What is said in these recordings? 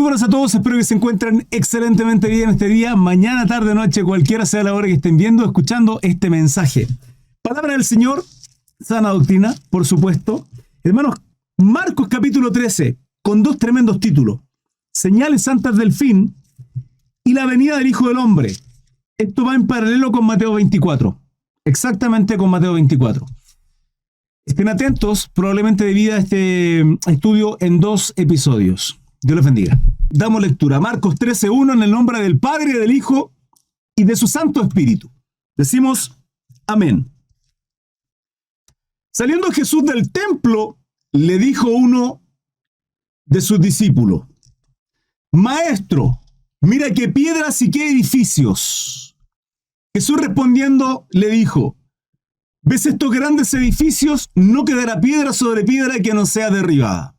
Muy buenas a todos, espero que se encuentren excelentemente bien este día, mañana, tarde, noche, cualquiera sea la hora que estén viendo, escuchando este mensaje. Palabra del Señor, sana doctrina, por supuesto. Hermanos, Marcos capítulo 13, con dos tremendos títulos. Señales santas del fin y la venida del Hijo del Hombre. Esto va en paralelo con Mateo 24, exactamente con Mateo 24. Estén atentos, probablemente divida este estudio en dos episodios. Dios les bendiga. Damos lectura. Marcos 13:1 en el nombre del Padre, del Hijo y de su Santo Espíritu. Decimos amén. Saliendo Jesús del templo, le dijo uno de sus discípulos: Maestro, mira qué piedras y qué edificios. Jesús respondiendo le dijo: ¿Ves estos grandes edificios? No quedará piedra sobre piedra que no sea derribada.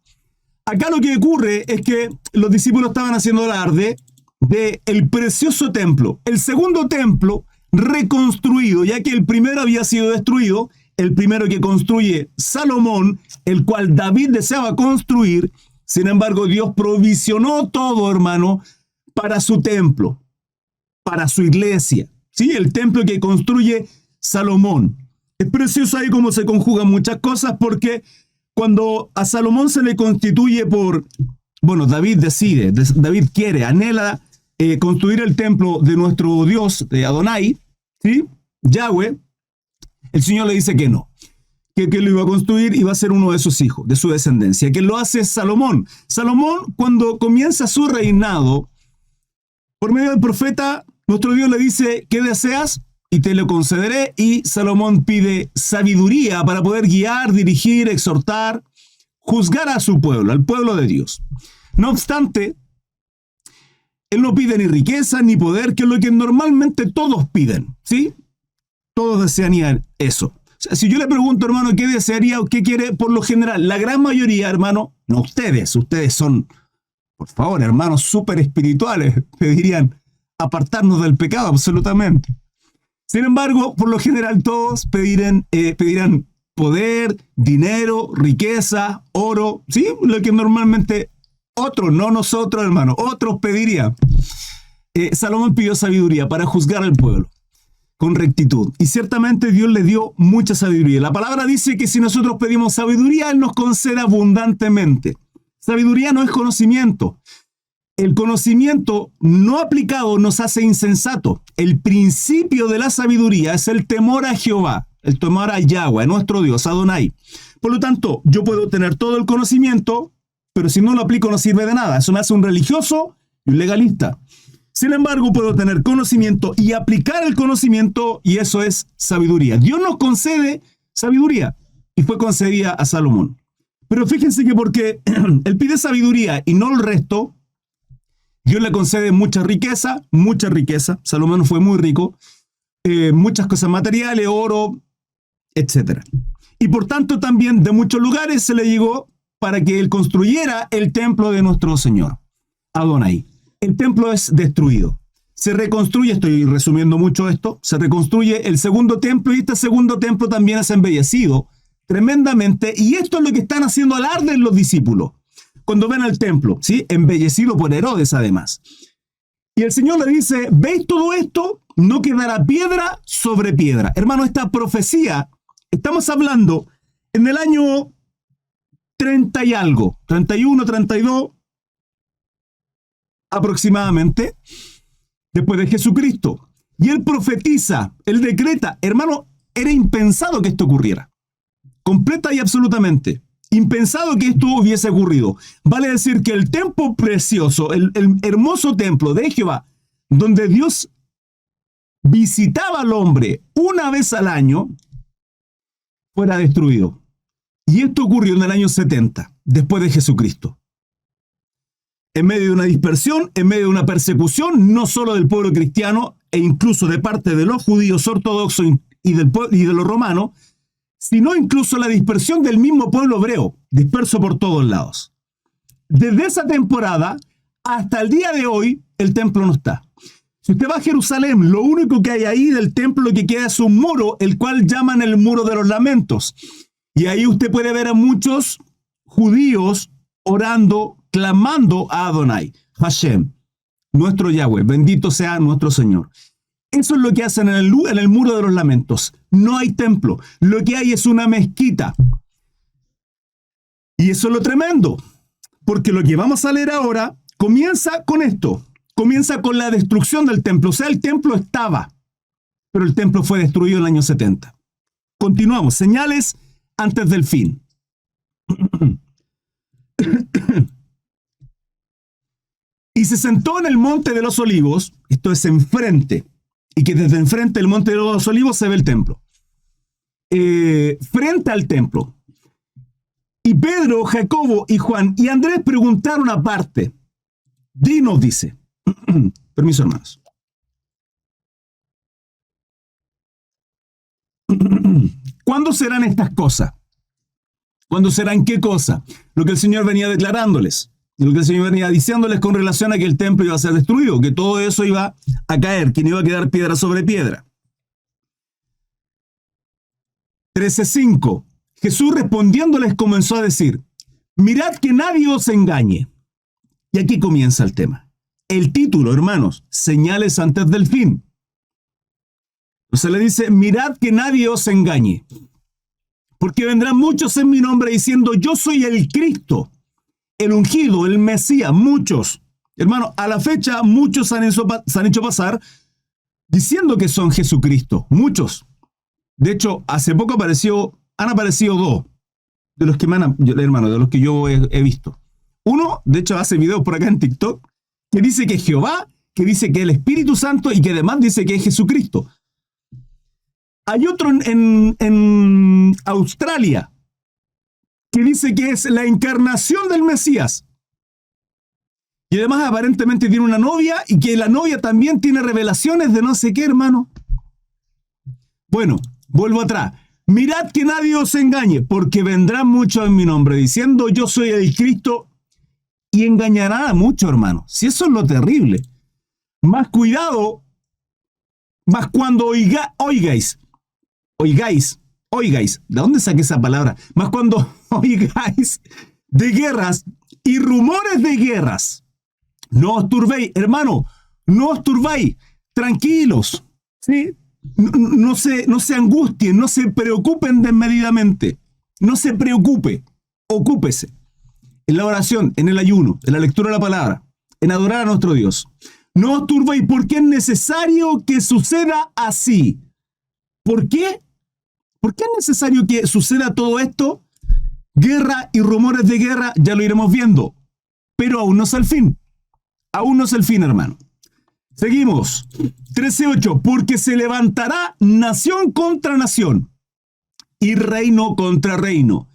Acá lo que ocurre es que los discípulos estaban haciendo alarde del precioso templo. El segundo templo reconstruido, ya que el primero había sido destruido, el primero que construye Salomón, el cual David deseaba construir. Sin embargo, Dios provisionó todo, hermano, para su templo, para su iglesia. ¿Sí? El templo que construye Salomón. Es precioso ahí cómo se conjugan muchas cosas, porque cuando a Salomón se le constituye David decide, David quiere, anhela construir el templo de nuestro Dios, de Adonai, ¿sí? Yahweh, el Señor le dice que no, que lo iba a construir y va a ser uno de sus hijos, de su descendencia, que lo hace Salomón. Salomón, cuando comienza su reinado, por medio del profeta, nuestro Dios le dice: ¿qué deseas? Y te lo concederé. Y Salomón pide sabiduría para poder guiar, dirigir, exhortar, juzgar a su pueblo, al pueblo de Dios. No obstante, él no pide ni riqueza ni poder, que es lo que normalmente todos piden, ¿sí? Todos desearían eso. O sea, si yo le pregunto, hermano, ¿qué desearía o qué quiere? Por lo general, la gran mayoría, hermano, no ustedes son, por favor, hermanos súper espirituales, pedirían apartarnos del pecado absolutamente. Sin embargo, por lo general todos pedirán poder, dinero, riqueza, oro, ¿sí? Lo que normalmente otros, no nosotros, hermano, otros pedirían. Salomón pidió sabiduría para juzgar al pueblo con rectitud. Y ciertamente Dios le dio mucha sabiduría. La palabra dice que si nosotros pedimos sabiduría, Él nos concede abundantemente. Sabiduría no es conocimiento. El conocimiento no aplicado nos hace insensato. El principio de la sabiduría es el temor a Jehová, el temor a Yahweh, a nuestro Dios, Adonai. Por lo tanto, yo puedo tener todo el conocimiento, pero si no lo aplico no sirve de nada. Eso me hace un religioso y un legalista. Sin embargo, puedo tener conocimiento y aplicar el conocimiento, y eso es sabiduría. Dios nos concede sabiduría y fue concedida a Salomón. Pero fíjense que porque él pide sabiduría y no el resto, Dios le concede mucha riqueza. Salomón fue muy rico, muchas cosas materiales, oro, etc. Y por tanto también de muchos lugares se le llegó para que él construyera el templo de nuestro Señor, Adonai. El templo es destruido. Se reconstruye, estoy resumiendo mucho esto, se reconstruye el segundo templo, y este segundo templo también es embellecido tremendamente, y esto es lo que están haciendo alarde los discípulos cuando ven al templo, ¿sí? Embellecido por Herodes además. Y el Señor le dice: ¿veis todo esto? No quedará piedra sobre piedra. Hermano, esta profecía, estamos hablando en el año 30 y algo, 31, 32, aproximadamente, después de Jesucristo. Y él profetiza, él decreta. Hermano, era impensado que esto ocurriera. Completa y absolutamente. Impensado que esto hubiese ocurrido. Vale decir que el templo precioso, el hermoso templo de Jehová, donde Dios visitaba al hombre una vez al año, fuera destruido. Y esto ocurrió en el año 70, después de Jesucristo. En medio de una dispersión, en medio de una persecución, no solo del pueblo cristiano, e incluso de parte de los judíos ortodoxos y de los romanos, sino incluso la dispersión del mismo pueblo hebreo, disperso por todos lados. Desde esa temporada hasta el día de hoy, el templo no está. Si usted va a Jerusalén, lo único que hay ahí del templo que queda es un muro, el cual llaman el muro de los lamentos. Y ahí usted puede ver a muchos judíos orando, clamando a Adonai. Hashem, nuestro Yahweh, bendito sea nuestro Señor. Eso es lo que hacen en el muro de los lamentos. No hay templo. Lo que hay es una mezquita. Y eso es lo tremendo. Porque lo que vamos a leer ahora comienza con esto. Comienza con la destrucción del templo. O sea, el templo estaba, pero el templo fue destruido en el año 70. Continuamos. Señales antes del fin. Y se sentó en el monte de los olivos. Esto es enfrente. Y que desde enfrente del monte de los olivos se ve el templo. Frente al templo. Y Pedro, Jacobo y Juan y Andrés preguntaron aparte. Dinos, dice. Permiso, hermanos. ¿Cuándo serán estas cosas? ¿Cuándo serán qué cosa? Lo que el Señor venía declarándoles. Lo que el Señor venía diciéndoles con relación a que el templo iba a ser destruido, que todo eso iba a caer, que no iba a quedar piedra sobre piedra. 13:5. Jesús respondiéndoles comenzó a decir, mirad que nadie os engañe. Y aquí comienza el tema. El título, hermanos, señales antes del fin. Se le dice, mirad que nadie os engañe. Porque vendrán muchos en mi nombre diciendo, yo soy el Cristo, el ungido, el Mesías, muchos. Hermano, a la fecha muchos se han hecho pasar diciendo que son Jesucristo, muchos. De hecho, hace poco han aparecido dos de los que de los que yo he visto. Uno, de hecho, hace videos por acá en TikTok, que dice que es Jehová, que dice que es el Espíritu Santo y que además dice que es Jesucristo. Hay otro en Australia que dice que es la encarnación del Mesías. Y además aparentemente tiene una novia y que la novia también tiene revelaciones de no sé qué, hermano. Bueno, vuelvo atrás. Mirad que nadie os engañe, porque vendrán muchos en mi nombre diciendo yo soy el Cristo y engañarán a muchos, hermano. Si eso es lo terrible. Más cuidado, más cuando oigáis. ¿De dónde saqué esa palabra? Más cuando oigáis de guerras y rumores de guerras. No os turbéis, hermano, no os turbéis, tranquilos, ¿sí? No se angustien, no se preocupen desmedidamente, no se preocupe, ocúpese en la oración, en el ayuno, en la lectura de la palabra, en adorar a nuestro Dios. No os turbéis porque es necesario que suceda así. ¿Por qué? ¿Por qué es necesario que suceda todo esto? Guerra y rumores de guerra, ya lo iremos viendo, pero aún no es el fin. Aún no es el fin, hermano. Seguimos. 13:8. Porque se levantará nación contra nación y reino contra reino.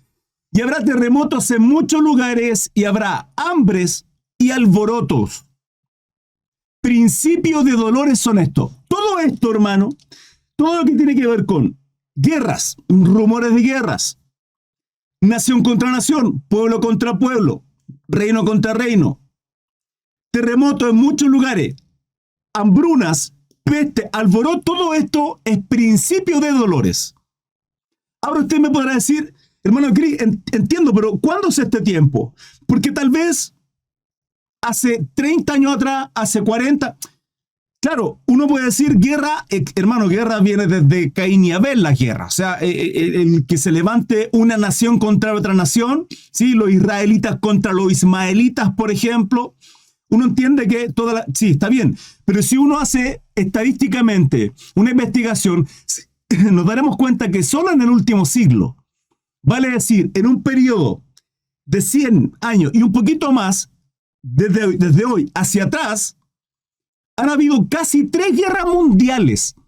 Y habrá terremotos en muchos lugares y habrá hambres y alborotos. Principios de dolores son estos. Todo esto, hermano, todo lo que tiene que ver con guerras, rumores de guerras, nación contra nación, pueblo contra pueblo, reino contra reino, terremotos en muchos lugares, hambrunas, peste, alboroto, todo esto es principio de dolores. Ahora usted me podrá decir, hermano Cris, entiendo, pero ¿cuándo es este tiempo? Porque tal vez hace 30 años atrás, hace 40. Claro, uno puede decir guerra, hermano, guerra viene desde Caín y Abel, la guerra. O sea, el que se levante una nación contra otra nación, ¿sí? Los israelitas contra los ismaelitas, por ejemplo. Uno entiende que sí, está bien, pero si uno hace estadísticamente una investigación, nos daremos cuenta que solo en el último siglo, vale decir, en un periodo de 100 años y un poquito más, desde hoy hacia atrás, han habido casi 3 guerras mundiales. O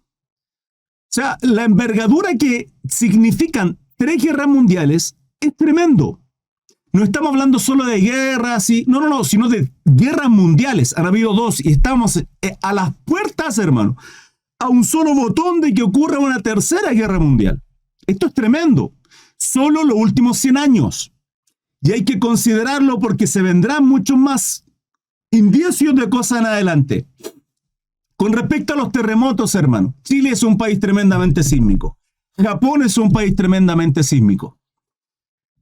sea, la envergadura que significan 3 guerras mundiales es tremendo. No estamos hablando solo de guerras, sino de guerras mundiales. Han habido 2 y estamos a las puertas, hermano, a un solo botón de que ocurra una tercera guerra mundial. Esto es tremendo. Solo los últimos 100 años. Y hay que considerarlo porque se vendrán muchos más indicios de cosas en adelante. Con respecto a los terremotos, hermano, Chile es un país tremendamente sísmico. Japón es un país tremendamente sísmico.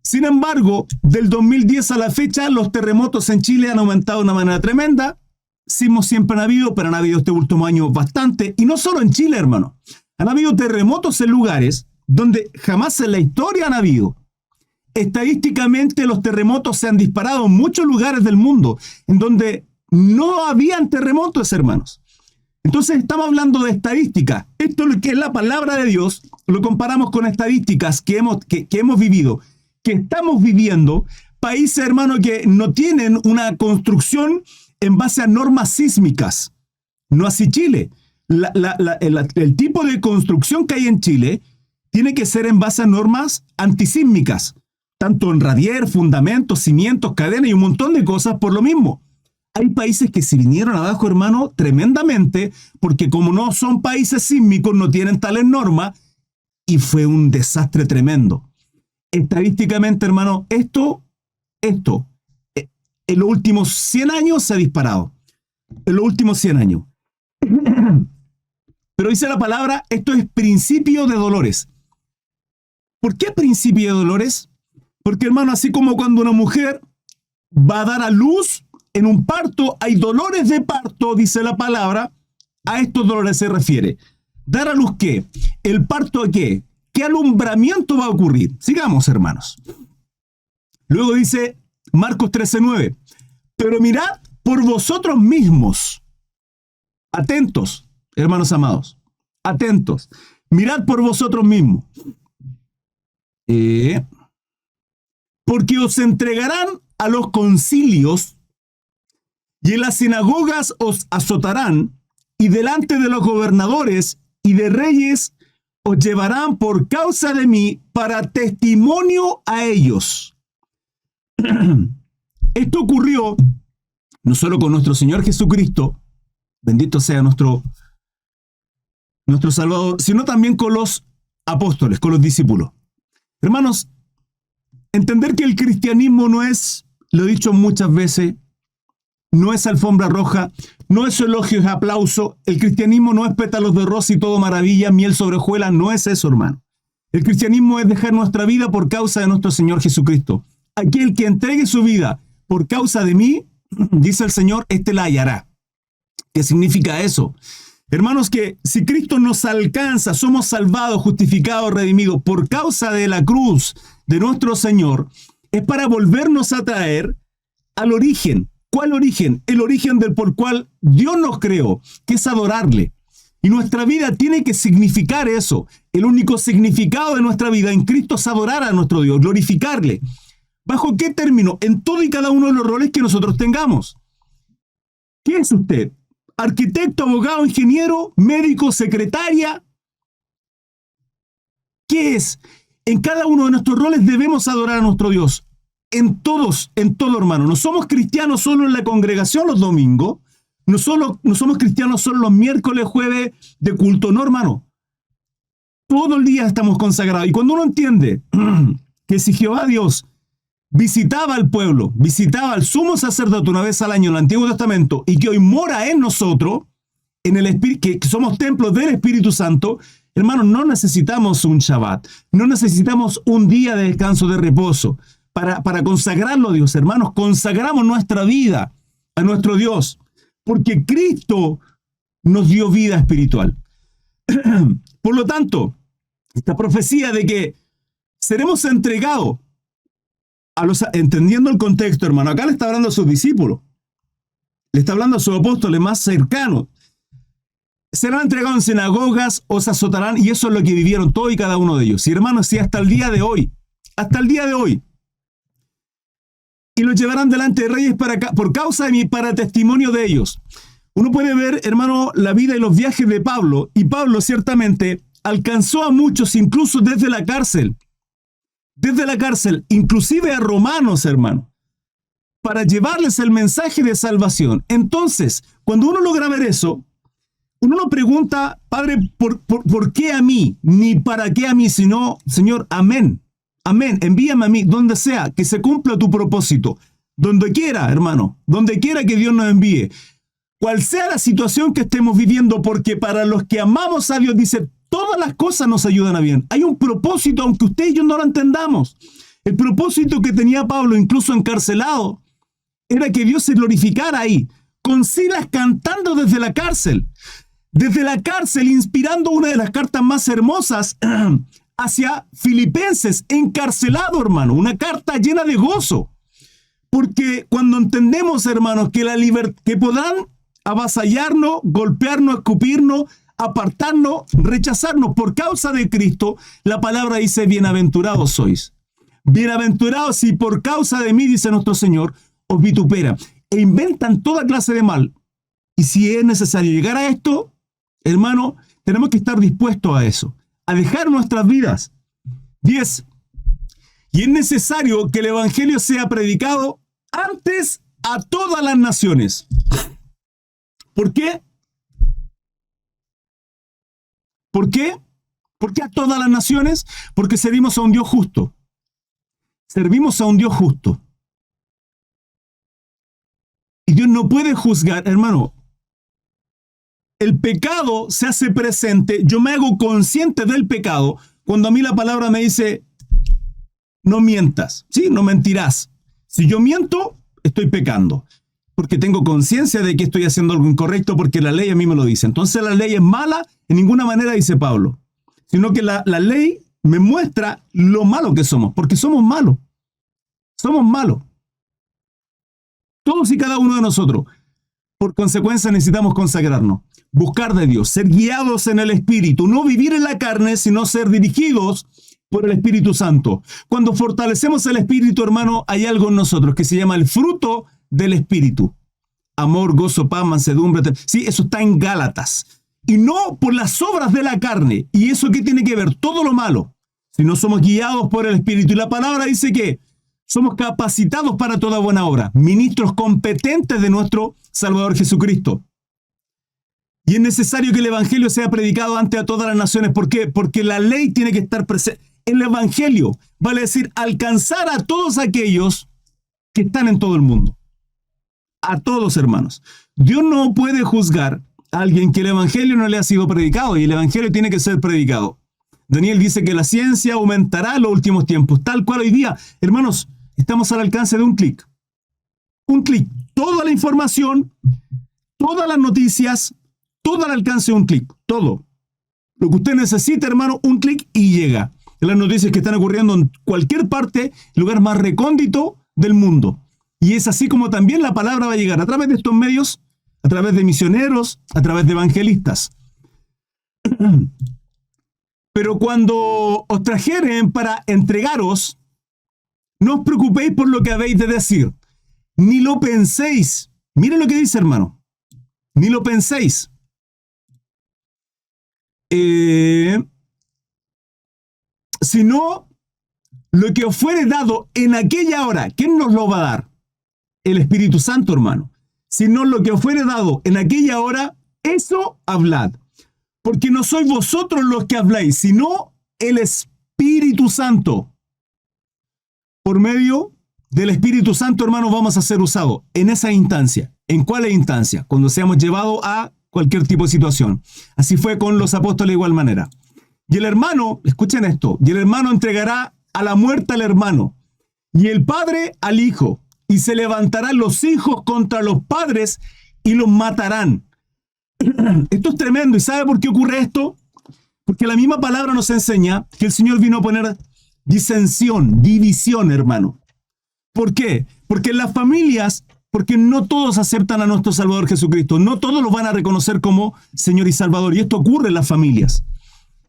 Sin embargo, del 2010 a la fecha, los terremotos en Chile han aumentado de una manera tremenda. Sismos siempre han habido, pero han habido este último año bastante. Y no solo en Chile, hermano. Han habido terremotos en lugares donde jamás en la historia han habido. Estadísticamente, los terremotos se han disparado en muchos lugares del mundo, en donde no habían terremotos, hermanos. Entonces estamos hablando de estadística. Esto es lo que es la palabra de Dios. Lo comparamos con estadísticas que hemos vivido, que estamos viviendo. Países, hermanos, que no tienen una construcción en base a normas sísmicas. No así Chile. El tipo de construcción que hay en Chile tiene que ser en base a normas antisísmicas. Tanto en radier, fundamentos, cimientos, cadenas y un montón de cosas por lo mismo. Hay países que se vinieron abajo, hermano, tremendamente, porque como no son países sísmicos, no tienen tales normas, y fue un desastre tremendo. Estadísticamente, hermano, esto, en los últimos 100 años se ha disparado. En los últimos 100 años. Pero dice la palabra, esto es principio de dolores. ¿Por qué principio de dolores? Porque, hermano, así como cuando una mujer va a dar a luz en un parto, hay dolores de parto, dice la palabra, a estos dolores se refiere. ¿Dar a luz qué? ¿El parto a qué? ¿Qué alumbramiento va a ocurrir? Sigamos, hermanos. Luego dice Marcos 13:9, pero mirad por vosotros mismos. Atentos, hermanos amados, atentos. Mirad por vosotros mismos. Porque os entregarán a los concilios y en las sinagogas os azotarán y delante de los gobernadores y de reyes os llevarán por causa de mí para testimonio a ellos. Esto ocurrió no solo con nuestro Señor Jesucristo, bendito sea nuestro Salvador, sino también con los apóstoles, con los discípulos. Hermanos, entender que el cristianismo no es, lo he dicho muchas veces, no es alfombra roja, no es elogios y aplauso. El cristianismo no es pétalos de rosa y todo maravilla, miel sobre hojuelas, no es eso, hermano. El cristianismo es dejar nuestra vida por causa de nuestro Señor Jesucristo. Aquel que entregue su vida por causa de mí, dice el Señor, este la hallará. ¿Qué significa eso? Hermanos, que si Cristo nos alcanza, somos salvados, justificados, redimidos por causa de la cruz de nuestro Señor, es para volvernos a traer al origen. ¿Cuál origen? El origen del por cual Dios nos creó, que es adorarle. Y nuestra vida tiene que significar eso. El único significado de nuestra vida en Cristo es adorar a nuestro Dios, glorificarle. ¿Bajo qué término? En todo y cada uno de los roles que nosotros tengamos. ¿Qué es usted? ¿Arquitecto, abogado, ingeniero, médico, secretaria? ¿Qué es? En cada uno de nuestros roles debemos adorar a nuestro Dios. En todo, hermano. No somos cristianos solo en la congregación los domingos. No somos cristianos solo los miércoles, jueves de culto. No, hermano. Todo el día estamos consagrados. Y cuando uno entiende que si Jehová Dios visitaba al pueblo, visitaba al sumo sacerdote una vez al año en el Antiguo Testamento y que hoy mora en nosotros, en el Espíritu, que somos templos del Espíritu Santo, hermano, no necesitamos un Shabbat, no necesitamos un día de descanso, de reposo, para consagrarlo a Dios, hermanos. Consagramos nuestra vida a nuestro Dios, porque Cristo nos dio vida espiritual. Por lo tanto, esta profecía de que seremos entregados entendiendo el contexto, hermano, acá le está hablando a sus discípulos, le está hablando a sus apóstoles más cercanos. Serán entregados en sinagogas, os azotarán, y eso es lo que vivieron todos y cada uno de ellos. Y hermanos, si hasta el día de hoy, y los llevarán delante de reyes por causa de mí, para testimonio de ellos. Uno puede ver, hermano, la vida y los viajes de Pablo, y Pablo ciertamente alcanzó a muchos, incluso desde la cárcel, inclusive a romanos, hermano, para llevarles el mensaje de salvación. Entonces, cuando uno logra ver eso, uno no pregunta, Padre, ¿por qué a mí? Ni para qué a mí, sino, Señor, amén. Amén, envíame a mí, donde sea, que se cumpla tu propósito. Donde quiera, hermano, donde quiera que Dios nos envíe. Cual sea la situación que estemos viviendo, porque para los que amamos a Dios, dice, todas las cosas nos ayudan a bien. Hay un propósito, aunque usted y yo no lo entendamos. El propósito que tenía Pablo, incluso encarcelado, era que Dios se glorificara ahí, con Silas cantando desde la cárcel. Desde la cárcel, inspirando una de las cartas más hermosas hacia Filipenses, encarcelado, hermano. Una carta llena de gozo. Porque cuando entendemos, hermanos, que que podrán avasallarnos, golpearnos, escupirnos, apartarnos, rechazarnos por causa de Cristo, la palabra dice: bienaventurados sois. Bienaventurados si por causa de mí, dice nuestro Señor, os vituperan e inventan toda clase de mal. Y si es necesario llegar a esto, hermano, tenemos que estar dispuestos a eso, a dejar nuestras vidas. 10. Y es necesario que el evangelio sea predicado antes a todas las naciones. ¿Por qué? ¿Por qué? ¿Por qué a todas las naciones? Porque servimos a un Dios justo. Servimos a un Dios justo. Y Dios no puede juzgar, hermano. El pecado se hace presente. Yo me hago consciente del pecado cuando a mí la palabra me dice: no mientas, ¿sí? No mentirás. Si yo miento, estoy pecando. Porque tengo conciencia de que estoy haciendo algo incorrecto, porque la ley a mí me lo dice. Entonces la ley es mala en ninguna manera, dice Pablo. Sino que la ley me muestra lo malo que somos, porque somos malos. Somos malos. Todos y cada uno de nosotros. Por consecuencia necesitamos consagrarnos, buscar de Dios, ser guiados en el Espíritu, no vivir en la carne, sino ser dirigidos por el Espíritu Santo. Cuando fortalecemos el Espíritu, hermano, hay algo en nosotros que se llama el fruto del Espíritu. Amor, gozo, paz, mansedumbre. Sí, eso está en Gálatas. Y no por las obras de la carne. ¿Y eso qué tiene que ver? Todo lo malo. Si no somos guiados por el Espíritu. Y la palabra dice que somos capacitados para toda buena obra, ministros competentes de nuestro Salvador Jesucristo. Y es necesario que el Evangelio sea predicado ante a todas las naciones. ¿Por qué? Porque la ley tiene que estar presente. El Evangelio vale decir alcanzar a todos aquellos que están en todo el mundo. A todos, hermanos. Dios no puede juzgar a alguien que el Evangelio no le ha sido predicado, y el Evangelio tiene que ser predicado. Daniel dice que la ciencia aumentará en los últimos tiempos, tal cual hoy día. Hermanos, estamos al alcance de un clic. Un clic. Toda la información, todas las noticias, todo al alcance de un clic. Todo. Lo que usted necesita, hermano, un clic y llega. Las noticias que están ocurriendo en cualquier parte, el lugar más recóndito del mundo. Y es así como también la palabra va a llegar a través de estos medios, a través de misioneros, a través de evangelistas. Pero cuando os trajeren para entregaros, no os preocupéis por lo que habéis de decir, ni lo penséis. Miren lo que dice, hermano. Ni lo penséis. Sino lo que os fuere dado en aquella hora. ¿Quién nos lo va a dar? El Espíritu Santo, hermano. Sino lo que os fuere dado en aquella hora, eso hablad. Porque no sois vosotros los que habláis, sino el Espíritu Santo. Por medio del Espíritu Santo, hermanos, vamos a ser usados en esa instancia. ¿En cuál instancia? Cuando seamos llevados a cualquier tipo de situación. Así fue con los apóstoles de igual manera. Y el hermano, escuchen esto, y el hermano entregará a la muerte al hermano, y el padre al hijo, y se levantarán los hijos contra los padres y los matarán. Esto es tremendo. ¿Y sabe por qué ocurre esto? Porque la misma palabra nos enseña que el Señor vino a poner disensión, división, hermano. ¿Por qué? Porque en las familias, porque no todos aceptan a nuestro Salvador Jesucristo, no todos lo van a reconocer como Señor y Salvador, y esto ocurre en las familias.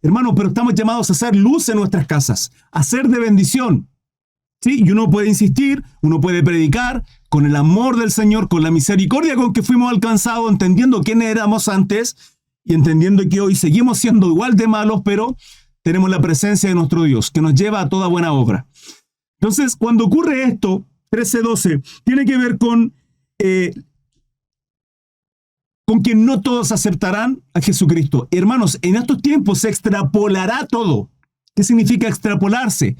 Hermano, pero estamos llamados a hacer luz en nuestras casas, a ser de bendición. Sí, y uno puede insistir, uno puede predicar con el amor del Señor, con la misericordia con que fuimos alcanzados, entendiendo quiénes éramos antes y entendiendo que hoy seguimos siendo igual de malos, pero tenemos la presencia de nuestro Dios, que nos lleva a toda buena obra. Entonces, cuando ocurre esto, 13:12, tiene que ver con que no todos aceptarán a Jesucristo. Hermanos, en estos tiempos se extrapolará todo. ¿Qué significa extrapolarse?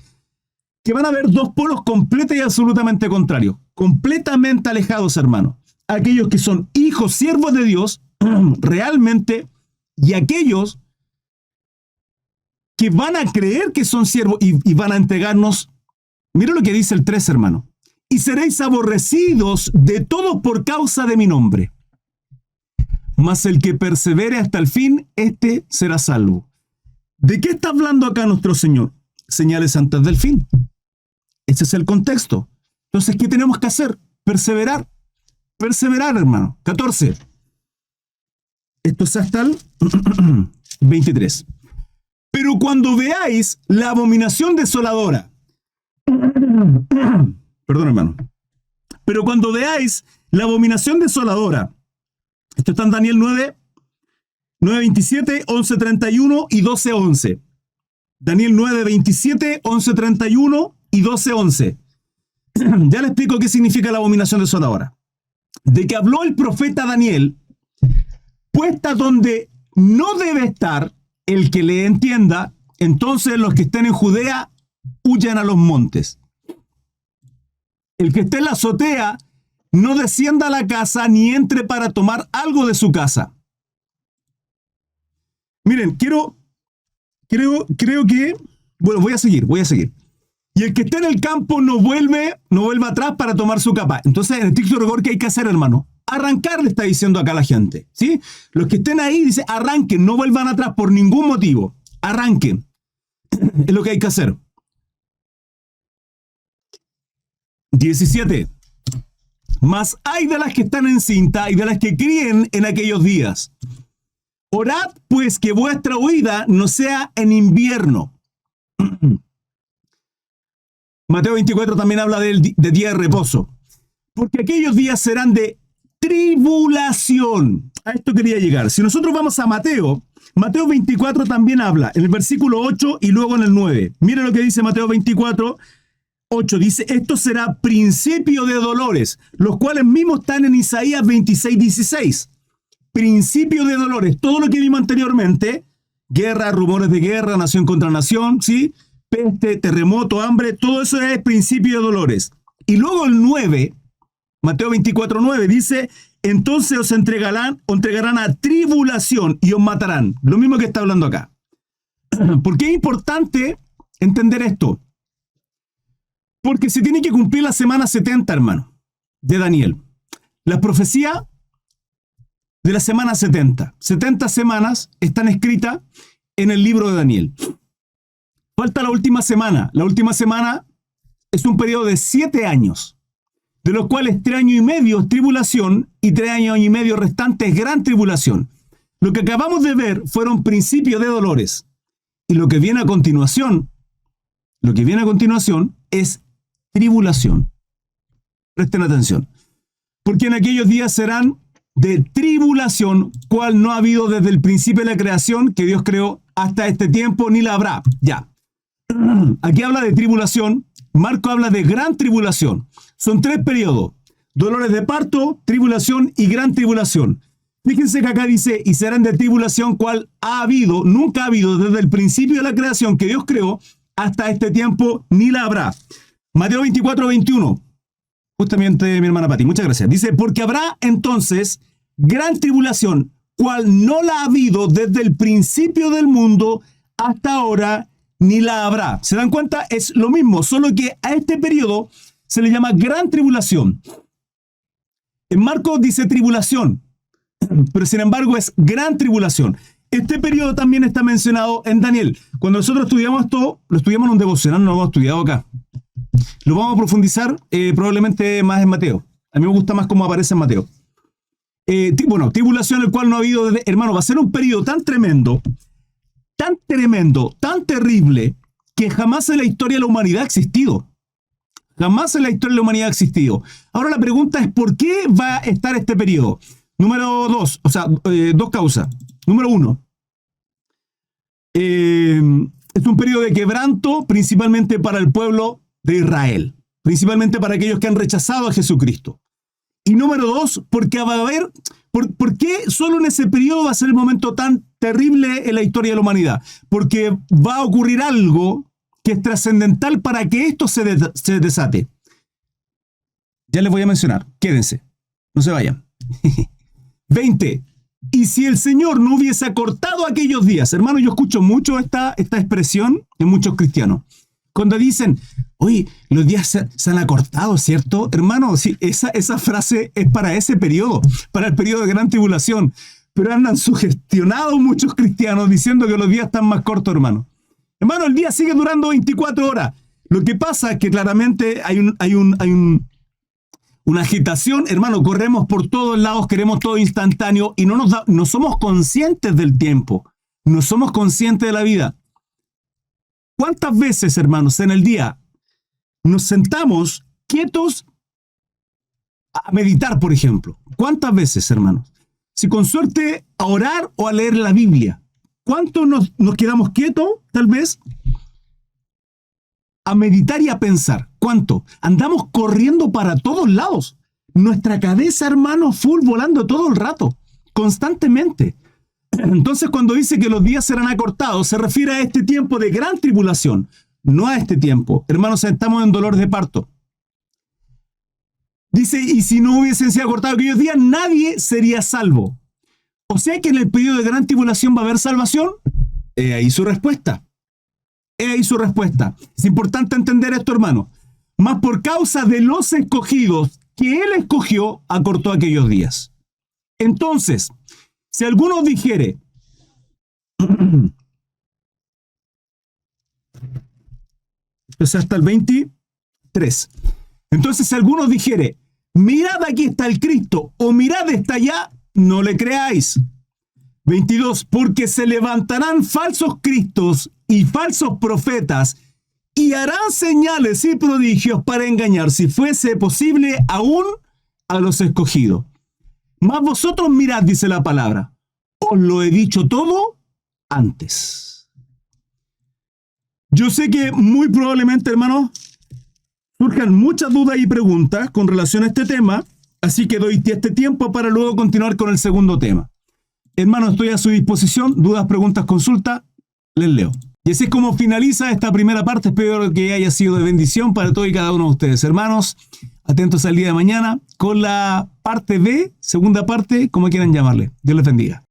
Que van a haber dos polos completos y absolutamente contrarios, completamente alejados, hermano. Aquellos que son hijos, siervos de Dios, realmente, y aquellos que van a creer que son siervos y van a entregarnos Mira lo que dice el 3, hermano. Y seréis aborrecidos de todos por causa de mi nombre. Mas el que persevere hasta el fin, éste será salvo. ¿De qué está hablando acá nuestro Señor? Señales antes del fin. Ese es el contexto. Entonces, ¿qué tenemos que hacer? Perseverar. Perseverar, hermano. 14. Esto es hasta el 23. Pero cuando veáis la abominación desoladora. Perdón, hermano. Pero cuando veáis la abominación desoladora. Esto está en Daniel 9, 9:27, 11:31 y 12:11. Daniel 9, 27, 11:31 y 12:11. Ya le explico qué significa la abominación desoladora. De que habló el profeta Daniel, puesta donde no debe estar el que le entienda, entonces los que estén en Judea huyan a los montes. El que esté en la azotea no descienda a la casa ni entre para tomar algo de su casa. Miren, creo que, bueno, voy a seguir. Y el que esté en el campo no vuelve atrás para tomar su capa. Entonces, en el estricto rigor, ¿qué hay que hacer, hermano? Arrancar, le está diciendo acá la gente, ¿sí? Los que estén ahí, dice, arranquen, no vuelvan atrás por ningún motivo. Arranquen. Es lo que hay que hacer. 17. Mas hay de las que están encinta y de las que críen en aquellos días. Orad, pues, que vuestra huida no sea en invierno. Mateo 24 también habla de día de reposo. Porque aquellos días serán de tribulación. A esto quería llegar. Si nosotros vamos a Mateo 24 también habla, en el versículo 8 y luego en el 9. Mira lo que dice Mateo 24, 8. Dice, esto será principio de dolores, los cuales mismos están en Isaías 26, 16. Principio de dolores. Todo lo que vimos anteriormente, guerra, rumores de guerra, nación contra nación, ¿sí? Peste, terremoto, hambre, todo eso es principio de dolores. Y luego el 9, Mateo 24, 9, dice, entonces os entregarán a tribulación y os matarán. Lo mismo que está hablando acá. ¿Por qué es importante entender esto? Porque se tiene que cumplir la semana 70, hermano, de Daniel. La profecía de la semana 70. 70 semanas están escritas en el libro de Daniel. Falta la última semana. La última semana es un periodo de 7 años, de los cuales 3 años y medio es tribulación y 3 años y medio restantes gran tribulación. Lo que acabamos de ver fueron principios de dolores. Y lo que viene a continuación es tribulación. Presten atención. Porque en aquellos días serán de tribulación, cual no ha habido desde el principio de la creación que Dios creó hasta este tiempo, ni la habrá. Ya. Aquí habla de tribulación. Marco habla de gran tribulación. Son 3 periodos. Dolores de parto, tribulación y gran tribulación. Fíjense que acá dice, y serán de tribulación, cual ha habido, nunca ha habido desde el principio de la creación que Dios creó hasta este tiempo, ni la habrá. Mateo 24, 21. Justamente mi hermana Pati, muchas gracias. Dice, porque habrá entonces gran tribulación, cual no la ha habido desde el principio del mundo hasta ahora, ni la habrá. ¿Se dan cuenta? Es lo mismo, solo que a este periodo se le llama gran tribulación. En Marcos dice tribulación, pero sin embargo es gran tribulación. Este periodo también está mencionado en Daniel. Cuando nosotros estudiamos esto, lo estudiamos en un devocional, no lo hemos estudiado acá. Lo vamos a profundizar probablemente más en Mateo. A mí me gusta más cómo aparece en Mateo. Tribulación el cual no ha habido, hermano, va a ser un periodo tan tremendo, tan terrible, que jamás en la historia de la humanidad ha existido. Jamás en la historia de la humanidad ha existido. Ahora la pregunta es, ¿por qué va a estar este periodo? Número 2, dos causas. Número 1, es un periodo de quebranto, principalmente para el pueblo de Israel, principalmente para aquellos que han rechazado a Jesucristo. Y número 2, porque va a haber, ¿por qué solo en ese periodo va a ser el momento tan terrible en la historia de la humanidad? Porque va a ocurrir algo que es trascendental para que esto se desate. Ya les voy a mencionar, quédense, no se vayan. 20. Y si el Señor no hubiese acortado aquellos días, hermano, yo escucho mucho esta expresión de muchos cristianos. Cuando dicen, oye, los días se han acortado, ¿cierto? Hermano, sí, esa frase es para ese periodo, para el periodo de gran tribulación. Pero andan sugestionados muchos cristianos diciendo que los días están más cortos, hermano. Hermano, el día sigue durando 24 horas. Lo que pasa es que claramente hay una agitación, hermano, corremos por todos lados, queremos todo instantáneo y no somos conscientes del tiempo, no somos conscientes de la vida. ¿Cuántas veces, hermanos, en el día nos sentamos quietos a meditar, por ejemplo? ¿Cuántas veces, hermanos? Si con suerte a orar o a leer la Biblia. ¿Cuánto nos quedamos quietos, tal vez? A meditar y a pensar. ¿Cuánto? Andamos corriendo para todos lados. Nuestra cabeza, hermano, full volando todo el rato, constantemente. Entonces, cuando dice que los días serán acortados, se refiere a este tiempo de gran tribulación, no a este tiempo. Hermanos, estamos en dolor de parto. Dice, y si no hubiesen sido acortados aquellos días, nadie sería salvo. O sea que en el periodo de gran tribulación va a haber salvación. He ahí su respuesta. He ahí su respuesta. Es importante entender esto, hermano. Mas por causa de los escogidos que él escogió, acortó aquellos días. Entonces, si alguno dijere, pues hasta el 23. Entonces, si alguno dijere, mirad aquí está el Cristo, o mirad está allá, no le creáis. 22. Porque se levantarán falsos cristos y falsos profetas, y harán señales y prodigios para engañar, si fuese posible, aún a los escogidos. Mas vosotros mirad, dice la palabra, os lo he dicho todo antes. Yo sé que muy probablemente, hermano, surjan muchas dudas y preguntas con relación a este tema, así que doy este tiempo para luego continuar con el segundo tema. Hermano, estoy a su disposición. Dudas, preguntas, consultas, les leo. Y así es como finaliza esta primera parte. Espero que haya sido de bendición para todos y cada uno de ustedes. Hermanos, atentos al día de mañana con la parte B, segunda parte, como quieran llamarle. Dios les bendiga.